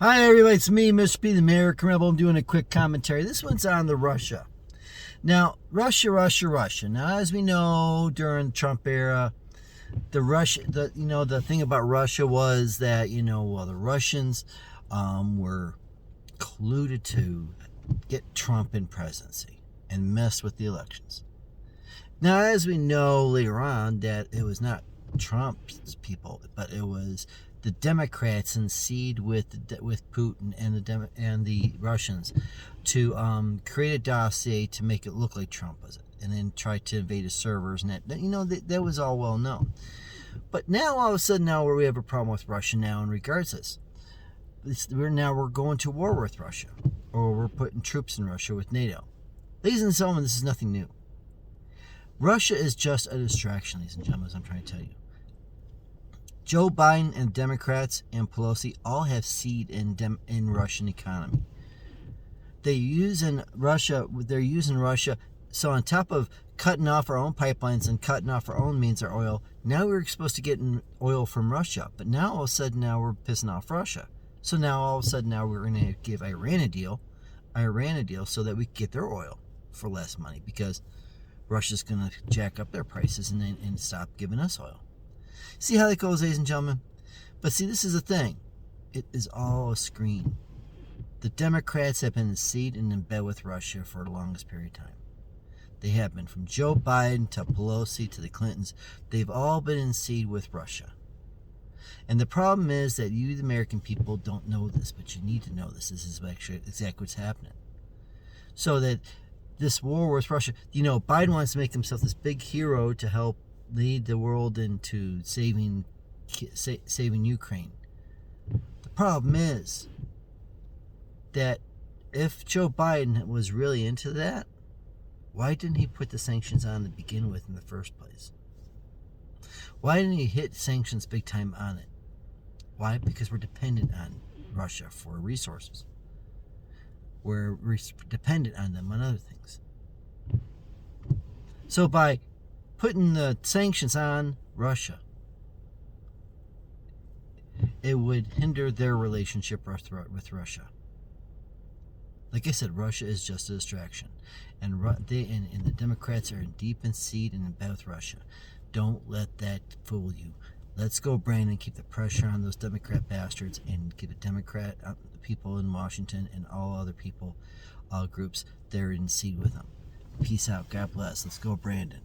Hi everybody, it's me, Mr. P, the American Rebel. I'm doing a quick commentary. This one's on the Russia. Now, Russia. Now, as we know, during the Trump era, the thing about Russia was that the Russians were colluded to get Trump in presidency and mess with the elections. Now, as we know later on, that it was not Trump's people, but it was the Democrats in seed with Putin and the Russians to create a dossier to make it look like Trump was it, and then try to invade his servers, and that was all well known. But now all of a sudden we have a problem with Russia now in regards to this. We're going to war with Russia, or we're putting troops in Russia with NATO. Ladies and gentlemen, this is nothing new. Russia is just a distraction, ladies and gentlemen, as I'm trying to tell you. Joe Biden and Democrats and Pelosi all have seed in Russian economy. They're using Russia. So on top of cutting off our own pipelines and cutting off our own means of oil, now we're supposed to get oil from Russia. But now all of a sudden we're pissing off Russia. So now all of a sudden we're going to give Iran a deal so that we can get their oil for less money, because Russia's going to jack up their prices and stop giving us oil. See how that goes, ladies and gentlemen? But see, this is the thing. It is all a screen. The Democrats have been in seat and in bed with Russia for the longest period of time. They have been, from Joe Biden to Pelosi to the Clintons. They've all been in seat with Russia. And the problem is that you, the American people, don't know this, but you need to know this. This is actually exactly what's happening. So that this war with Russia, Biden wants to make himself this big hero to help lead the world into saving Ukraine. The problem is that if Joe Biden was really into that, why didn't he put the sanctions on to begin with in the first place? Why didn't he hit sanctions big time on it? Why? Because we're dependent on Russia for resources. We're dependent on them on other things. So by putting the sanctions on Russia, it would hinder their relationship with Russia. Like I said, Russia is just a distraction, and the Democrats are deep in seed and in bed with Russia. Don't let that fool you. Let's go, Brandon. Keep the pressure on those Democrat bastards and get the people in Washington and all other people, all groups, they're in seed with them. Peace out. God bless. Let's go, Brandon.